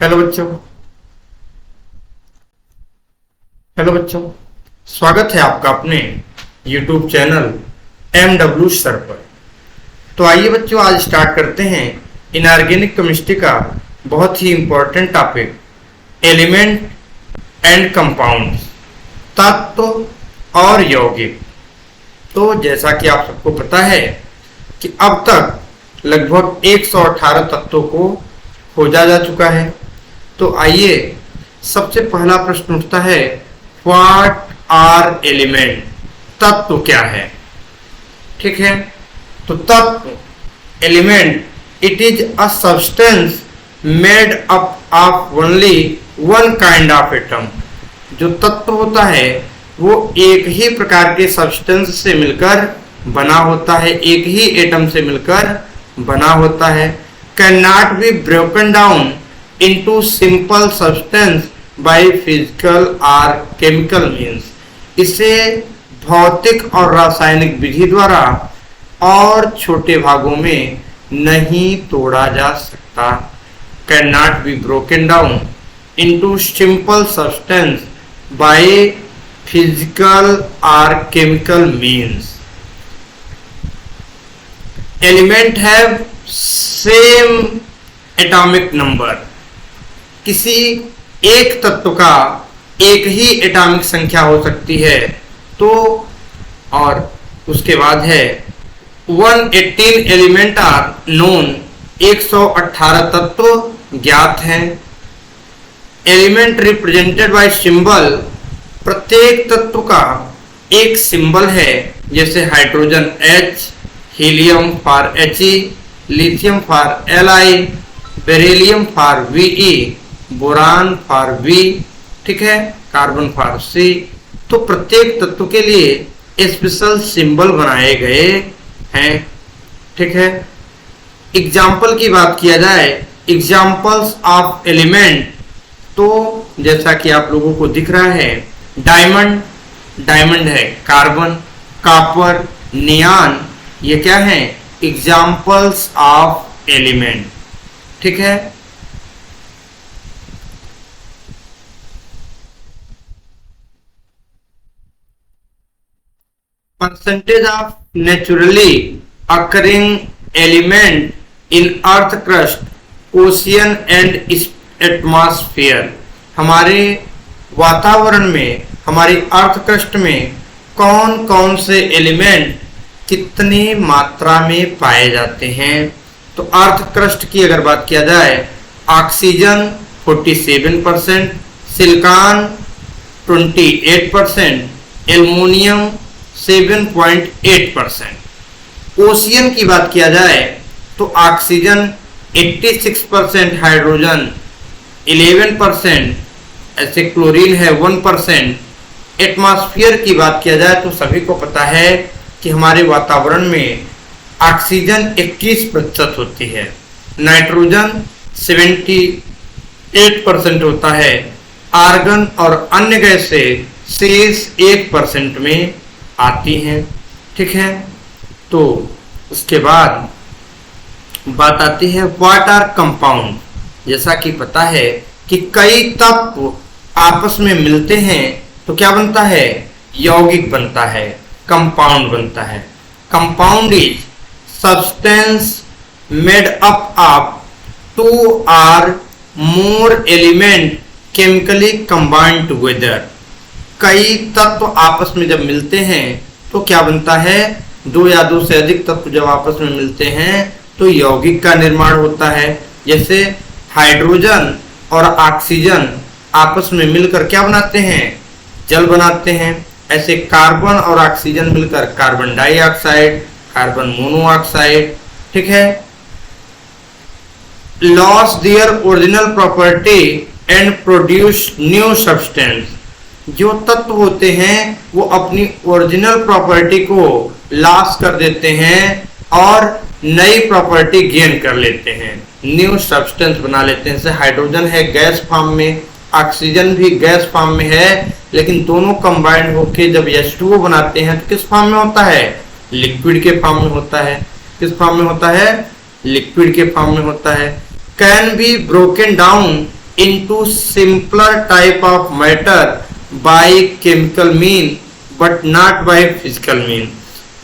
Hello बच्चों। स्वागत है आपका अपने YouTube चैनल MW सर पर। तो आइए बच्चों, आज स्टार्ट करते हैं इनऑर्गेनिक केमिस्ट्री का बहुत ही important topic element and compounds, तत्व और यौगिक। तो जैसा कि आप सबको पता है कि अब तक लगभग 118 तत्वों को खोजा जा चुका है। तो आइए, सबसे पहला प्रश्न उठता है, व्हाट आर एलिमेंट? तत्व क्या है? ठीक है, तो तत्व element it is a substance made up of only one kind of atom. जो तत्व होता है वो एक ही प्रकार के सब्सटेंस से मिलकर बना होता है, एक ही एटम से मिलकर बना होता है। Can not be broken down into simple substance by physical और केमिकल मीन्स। इसे भौतिक और रासायनिक विधि द्वारा और छोटे भागों में नहीं तोड़ा जा सकता। Can not be broken down into simple substance by physical और chemical means. Element have same atomic number. किसी एक तत्व का एक ही एटॉमिक संख्या हो सकती है। तो और उसके बाद है 118 एलिमेंट आर नोन। 118 तत्व ज्ञात हैं। Element represented by symbol. प्रत्येक तत्व का एक सिंबल है, जैसे hydrogen H, helium for He, lithium for Li, beryllium for Ve, boron for V, ठीक है, कार्बन फॉर C। तो प्रत्येक तत्व के लिए स्पेशल सिंबल बनाए गए हैं। ठीक है, एग्जाम्पल की बात किया जाए, एग्जाम्पल्स ऑफ एलिमेंट, तो जैसा कि आप लोगों को दिख रहा है, डायमंड है, कार्बन, कॉपर, नियॉन, ये क्या है? Examples of element. ठीक है, percentage of naturally occurring element in earth crust, ocean and atmosphere. हमारे वातावरण में, हमारी अर्थ क्रस्ट में कौन कौन से एलिमेंट कितनी मात्रा में पाए जाते हैं? तो अर्थ क्रस्ट की अगर बात किया जाए, ऑक्सीजन 47%, सिलिकॉन 28%, एल्युमिनियम 7.8%। ओशियन की बात किया जाए तो ऑक्सीजन 86%, हाइड्रोजन 11%, ऐसे क्लोरीन है 1%। एटमॉस्फेयर की बात किया जाए तो सभी को पता है कि हमारे वातावरण में ऑक्सीजन 21% होती है, नाइट्रोजन 78% होता है, आर्गन और अन्य गैसें शेष 1% में आती हैं। ठीक है, तो उसके बाद बात आती है व्हाट आर कंपाउंड। जैसा कि पता है कि कई तत्व आपस में मिलते हैं तो क्या बनता है? यौगिक बनता है, कंपाउंड बनता है। Compound is substance made up of 2 or more element chemically combined together. कई तत्व आपस में जब मिलते हैं तो क्या बनता है? 2 या 2 से अधिक तत्व जब आपस में मिलते हैं तो यौगिक का निर्माण होता है। जैसे हाइड्रोजन और ऑक्सीजन आपस में मिलकर क्या बनाते हैं? जल बनाते हैं। ऐसे कार्बन और ऑक्सीजन मिलकर कार्बन डाइऑक्साइड, कार्बन मोनोऑक्साइड। ठीक है, loss their original property and produce new substance. जो तत्व होते हैं वो अपनी ओरिजिनल प्रॉपर्टी को लॉस कर देते हैं और नई प्रॉपर्टी गेन कर लेते हैं, न्यू सब्सटेंस बना लेते हैं। जैसे हाइड्रोजन है गैस फॉर्म में, ऑक्सीजन भी गैस फॉर्म में है, लेकिन दोनों कंबाइंड होकर जब H2O बनाते हैं तो किस फॉर्म में होता है? लिक्विड के फॉर्म में होता है। किस फॉर्म में होता है? लिक्विड के फॉर्म में होता है। Can be broken down into simpler type of matter by chemical mean but not by physical mean।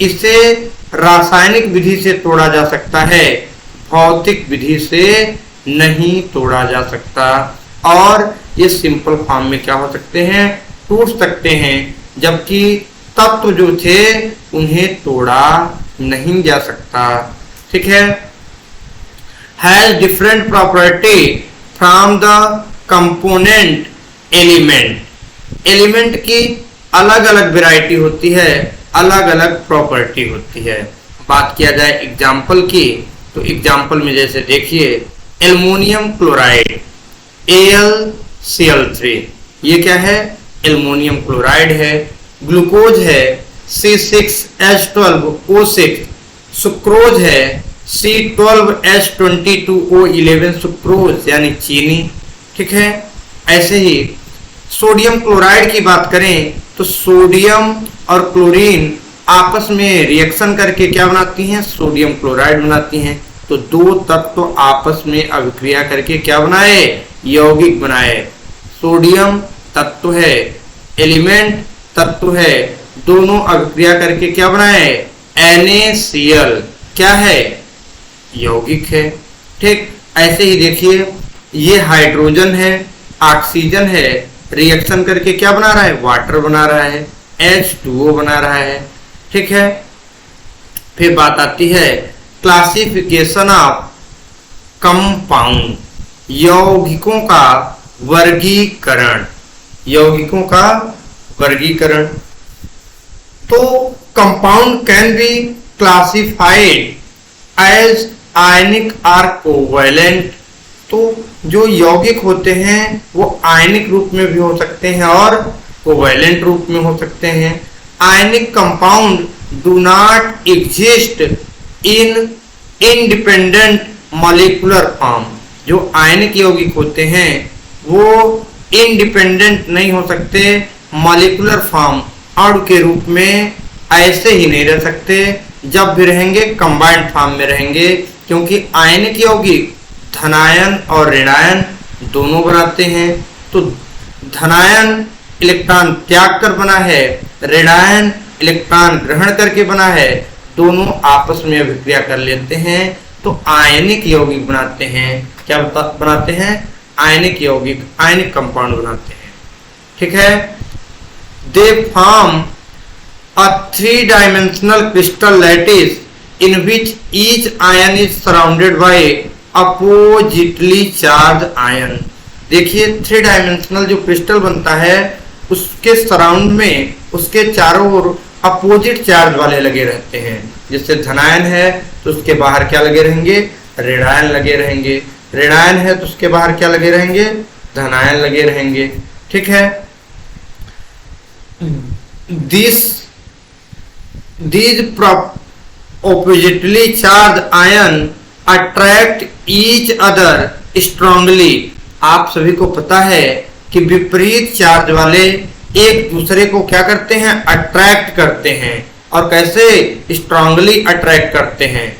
इसे रासायनिक विधि से तोड़ा जा सकता है, भौतिक विधि से नहीं तोड़ा जा सकता। और ये सिंपल फॉर्म में क्या हो सकते हैं, टूट सकते हैं, जबकि तत्व जो थे उन्हें तोड़ा नहीं जा सकता। ठीक है। Has different property from the component element. Element की अलग अलग वैरायटी होती है, अलग अलग प्रॉपर्टी होती है। बात किया जाए एग्जाम्पल की, तो एग्जाम्पल में जैसे देखिए एल्युमिनियम क्लोराइड AlCl3, ये क्या है, एल्युमिनियम क्लोराइड है। ग्लूकोज है C6H12O6, सुक्रोज है C12H22O11 सुक्रोज यानी चीनी। ठीक है। ऐसे ही सोडियम क्लोराइड की बात करें तो सोडियम और क्लोरीन आपस में रिएक्शन करके क्या बनाती हैं, सोडियम क्लोराइड बनाती हैं। तो दो तत्व आपस में अभिक्रिया करके क्या बनाए, यौगिक बनाए। सोडियम तत्व है, एलिमेंट तत्व है, दोनों अभिक्रिया करके क्या बनाए, NaCl क्या है, यौगिक है। ठीक। ऐसे ही देखिए ये हाइड्रोजन है, ऑक्सीजन है, रिएक्शन करके क्या बना रहा है, वाटर बना रहा है, H2O बना रहा है। ठीक है। फिर बात आती है क्लासिफिकेशन ऑफ कंपाउंड, यौगिकों का वर्गीकरण। यौगिकों का वर्गीकरण। तो compound can be classified as ionic और कोवैलेंट। तो जो यौगिक होते हैं वो आयनिक रूप में भी हो सकते हैं और कोवैलेंट रूप में हो सकते हैं। Ionic compound do not exist in independent molecular form. जो आयनिक यौगिक होते हैं वो इंडिपेंडेंट नहीं हो सकते, मॉलिक्यूलर फॉर्म अणु के रूप में ऐसे ही नहीं रह सकते। जब भी रहेंगे कंबाइंड फॉर्म में रहेंगे, क्योंकि आयनिक यौगिक धनायन और ऋणायन दोनों बनाते हैं। तो धनायन इलेक्ट्रॉन त्याग कर बना है, ऋणायन इलेक्ट्रॉन ग्रहण करके बना है, दोनों आपस में अभिक्रिया कर लेते हैं तो आयनिक यौगिक बनाते हैं। क्या बनाते हैं, आयनिक यौगिक, आयनिक कंपाउंड बनाते हैं। ठीक है। They form a three-dimensional crystal lattice in which each ion is surrounded by oppositely charged ion। देखिए थ्री डायमेंशनल जो क्रिस्टल बनता है उसके सराउंड में उसके चारों ओर अपोजिट चार्ज वाले लगे रहते हैं। जैसे धनायन है तो उसके बाहर क्या लगे रहेंगे, ऋणायन लगे रहेंगे। ऋणायन है तो उसके बाहर क्या लगे रहेंगे, धनायन लगे रहेंगे। ठीक है। These oppositely charged ion attract each other strongly। आप सभी को पता है कि विपरीत चार्ज वाले एक दूसरे को क्या करते हैं, अट्रैक्ट करते हैं। और कैसे, स्ट्रांगली अट्रैक्ट करते हैं।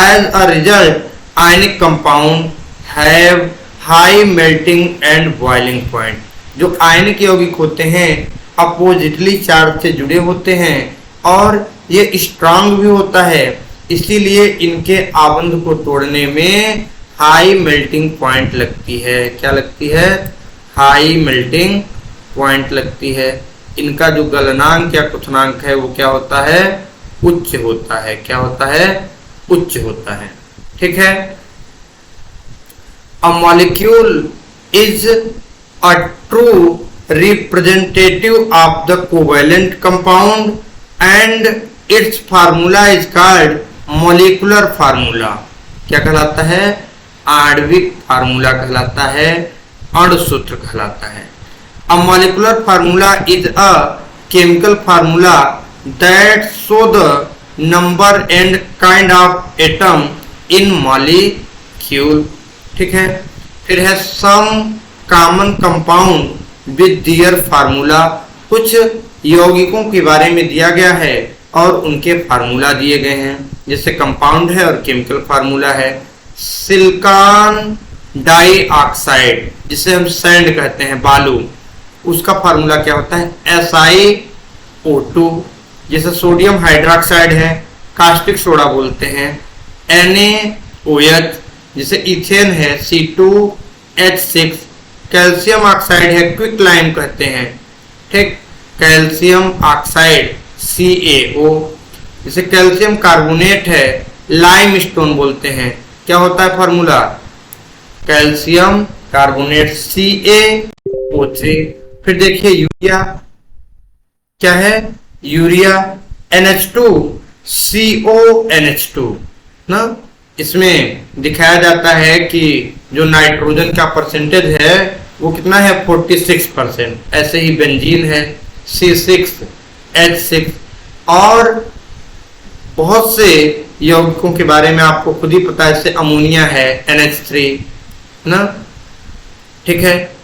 As a result ionic compound have high melting and boiling point. जो आयनिक यौगिक होते हैं अपोजिटली चार्ज से जुड़े होते हैं और ये स्ट्रांग भी होता है, इसीलिए इनके आबंध को तोड़ने में हाई मेल्टिंग पॉइंट लगती है। क्या लगती है, हाई मेल्टिंग पॉइंट लगती है। इनका जो गलनांक या क्वथनांक है वो क्या होता है, उच्च होता है। क्या होता है, उच्च होता है। ठीक है। A molecule is a true representative of the covalent compound and its formula is called molecular formula। क्या कहलाता है, आणविक फार्मूला कहलाता है, अणुसूत्र कहलाता है। A molecular formula is a chemical formula that show the number and kind of atom in molecule। ठीक है। फिर है some common compound with their formula. कुछ यौगिकों के बारे में दिया गया है और उनके फार्मूला दिए गए हैं। जैसे कंपाउंड है और केमिकल फार्मूला है। सिलिकॉन डाई ऑक्साइड, जिसे हम सैंड कहते हैं, बालू, उसका फार्मूला क्या होता है SiO2। जैसे सोडियम हाइड्रोक्साइड है, कास्टिक सोडा बोलते हैं, NaOH, जैसे इथेन है C2H6, कैल्शियम ऑक्साइड है क्विक लाइम कहते हैं, ठीक, कैल्शियम ऑक्साइड CaO, जैसे कैल्शियम कार्बोनेट है लाइम स्टोन बोलते हैं, क्या होता है फार्मूला कैल्शियम कार्बोनेट CaO3। फिर देखिए यूरिया क्या है, यूरिया NH2CONH2 ना, इसमें दिखाया जाता है कि जो नाइट्रोजन का परसेंटेज है वो कितना है 46%। ऐसे ही बेंजीन है C6H6, और बहुत से यौगिकों के बारे में आपको खुद ही पता है, जैसे अमोनिया है NH3 ना, ठीक है।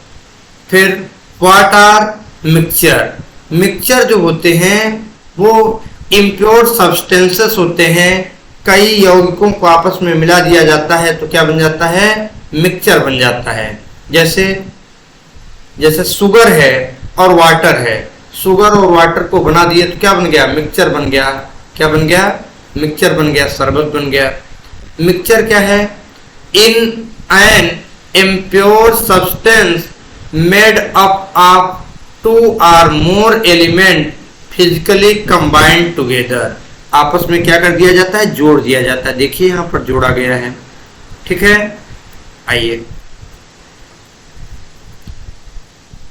फिर व्हाट आर मिक्सचर, मिक्सचर जो होते हैं वो इम्प्योर सब्सटेंसेस होते हैं, कई यौगिकों को आपस में मिला दिया जाता है तो क्या बन जाता है, मिक्सचर बन जाता है। जैसे शुगर है और वाटर है, शुगर और वाटर को बना दिए तो क्या बन गया, मिक्सचर बन गया। क्या बन गया, मिक्सचर बन गया, शरबत बन गया। मिक्सचर क्या है, in an impure substance made up of 2 or more element physically combined together, आपस में क्या कर दिया जाता है, जोड़ दिया जाता है। देखिए यहां पर जोड़ा गया है, ठीक है। आइए,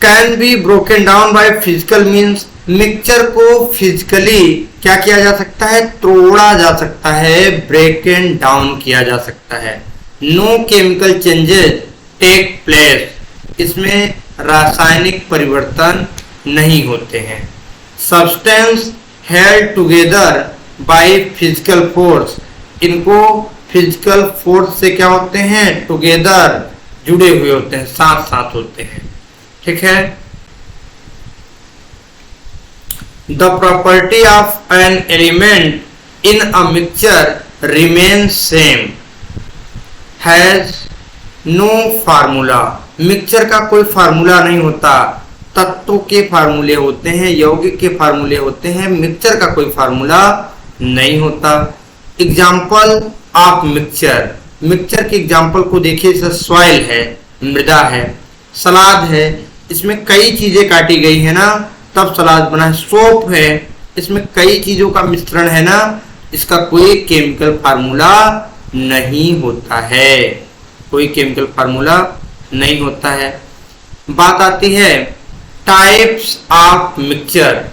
can be broken down by physical means, mixture को फिजिकली क्या किया जा सकता है, तोड़ा जा सकता है, ब्रेकन डाउन किया जा सकता है। No chemical changes take place, इसमें रासायनिक परिवर्तन नहीं होते हैं। Substance held together by physical force, इनको फिजिकल फोर्स से क्या होते हैं, टुगेदर, जुड़े हुए होते हैं, साथ साथ होते हैं, ठीक है। The property of an element in a mixture remain same, has no formula, mixture का कोई फार्मूला नहीं होता, तत्वों के फार्मूले होते हैं, यौगिक के फार्मूले होते हैं, मिक्सचर का कोई फार्मूला नहीं होता। एग्जाम्पल ऑफ मिक्सचर, मिक्सचर के एग्जाम्पल को देखिए, जैसे सॉइल है, मृदा है, सलाद है, इसमें कई चीजें काटी गई है ना तब सलाद बना है। सोप है, इसमें कई चीजों का मिश्रण है ना, इसका कोई केमिकल फार्मूला नहीं होता है, कोई केमिकल फार्मूला नहीं होता है। बात आती है टाइप्स ऑफ मिक्सचर,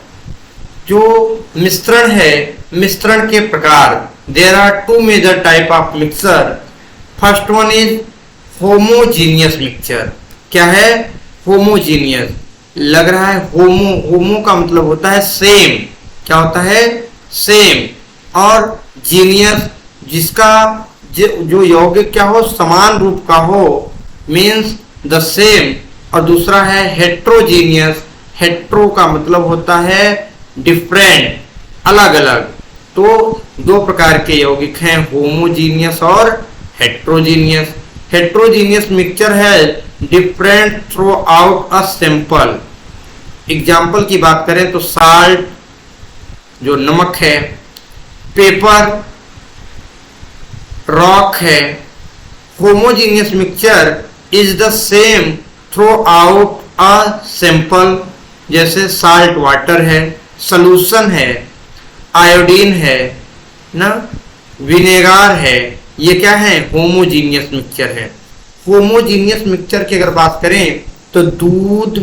जो मिश्रण है, मिश्रण के प्रकार। There are 2 major type of mixture. First one is homogeneous mixture. क्या है, होमोजीनियस, लग रहा है होमो, होमो का मतलब होता है सेम, क्या होता है, सेम, और जीनियस जिसका जो यौगिक क्या हो, समान रूप का हो, मीन्स द सेम। और दूसरा है हेट्रोजीनियस, हेट्रो का मतलब होता है डिफरेंट, अलग अलग। तो 2 प्रकार के यौगिक हैं, होमोजीनियस और हेट्रोजीनियस। हेट्रोजीनियस मिक्सचर है different through out a sample. Example की बात करें तो साल्ट जो नमक है, पेपर रॉक है। Homogeneous mixture is the same through out a sample, जैसे साल्ट वाटर है, सॉल्यूशन है, आयोडीन है ना, विनेगार है, ये क्या है, होमोजीनियस मिक्सचर है। होमोजीनियस मिक्सचर की अगर बात करें तो दूध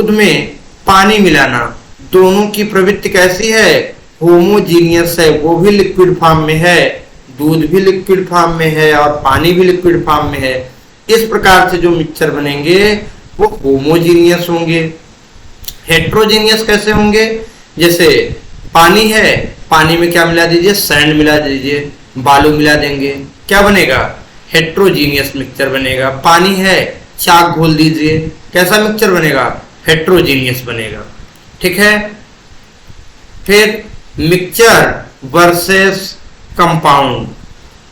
में पानी मिलाना, दोनों की प्रवृत्ति कैसी है, होमोजीनियस है, वो भी लिक्विड फॉर्म में है, दूध भी लिक्विड फॉर्म में है और पानी भी लिक्विड फॉर्म में है। इस प्रकार से जो मिक्सचर बनेंगे वो होमोजीनियस होंगे। हेट्रोजीनियस कैसे होंगे, जैसे पानी है, पानी में क्या मिला दीजिए, सैंड मिला दीजिए, बालू मिला देंगे, क्या बनेगा, हेट्रोजीनियस मिक्सचर बनेगा। पानी है, चाक घोल दीजिए, कैसा मिक्सचर बनेगा, हेट्रोजीनियस बनेगा, ठीक है। फिर मिक्सचर वर्सेस कंपाउंड,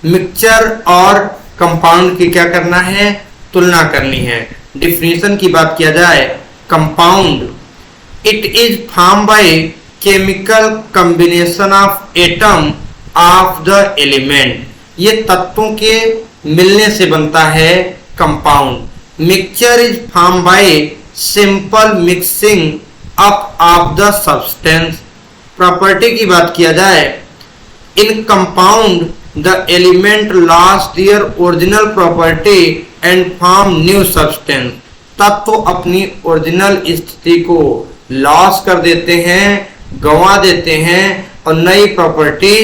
मिक्सचर और कंपाउंड की क्या करना है, तुलना करनी है। डिफिनीशन की बात किया जाए, compound it is form by chemical combination of atom of the element, ये तत्वों के मिलने से बनता है compound. Mixture is form by simple mixing up of the substance. Property की बात किया जाए, in compound the element loss their original property and form new substance. तत्व अपनी ओरिजिनल स्थिति को लॉस कर देते हैं, गंवा देते हैं और नई प्रॉपर्टी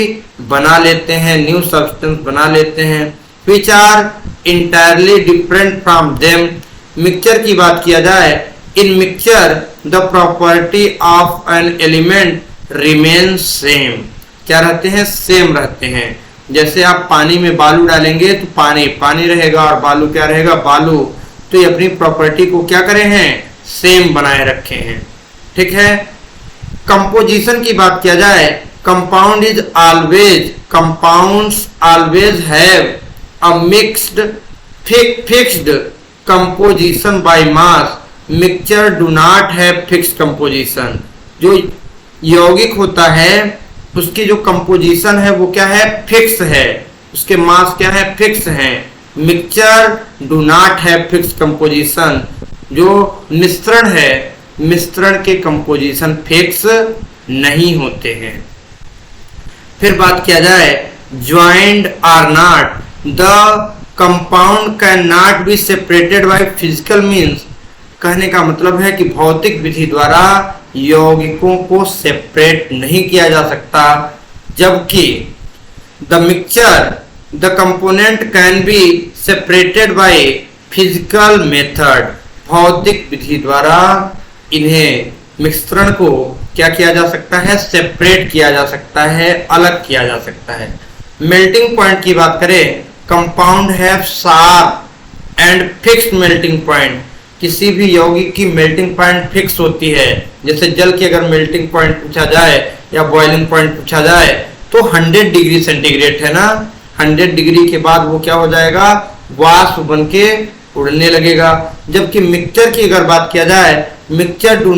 बना लेते हैं, न्यू सब्सटेंस बना लेते हैं। Which are entirely different from them. Mixture की बात किया जाए, in mixture the property of an element remain same. क्या रहते हैं, सेम रहते हैं। जैसे आप पानी में बालू डालेंगे तो पानी पानी रहेगा और बालू क्या रहेगा, बालू। तो ये अपनी प्रॉपर्टी को क्या करे हैं, सेम बनाए रखे हैं। ठीक है। कंपोजिशन की बात किया जाए, compound is always, compounds always have a mixed fixed composition by mass. Mixture do not have fixed composition. जो यौगिक होता है उसकी जो कंपोजिशन है वो क्या है, फिक्स है, उसके मास क्या है, फिक्स है। Mixture do not have fix composition. जो मिश्रण है, मिश्रण के कंपोजिशन फिक्स नहीं होते हैं। फिर बात किया जाए, joint or not, the compound can not be separated by physical means. कहने का मतलब है कि भौतिक विधि द्वारा यौगिकों को सेपरेट नहीं किया जा सकता, जबकि the mixture the component can be separated by physical method. भौतिक विधि द्वारा इन्हें मिश्रण को क्या किया जा सकता है, सेपरेट किया जा सकता है, अलग किया जा सकता है। मेल्टिंग पॉइंट की बात करें, compound have sharp and fixed melting point. किसी भी यौगिक की मेल्टिंग पॉइंट फिक्स होती है। जैसे जल की अगर मेल्टिंग पॉइंट पूछा जाए या बॉइलिंग पॉइंट पूछा जाए तो 100 डिग्री सेंटीग्रेड है ना, 100 डिग्री के बाद वो क्या हो जाएगा, वाष्प बन के उड़ने लगेगा। जबकि मिक्सचर की अगर बात किया जाए, mixture do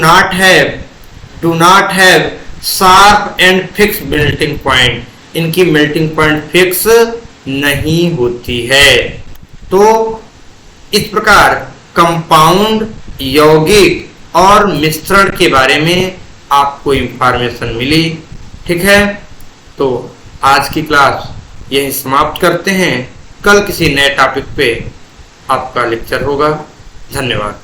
not have sharp and fix melting point. इनकी मेल्टिंग पॉइंट फिक्स नहीं होती है। तो इस प्रकार कंपाउंड, यौगिक और मिश्रण के बारे में आपको इंफॉर्मेशन मिली। ठीक है, तो आज की क्लास यही समाप्त करते हैं। कल किसी नए टॉपिक पे आपका लेक्चर होगा। धन्यवाद।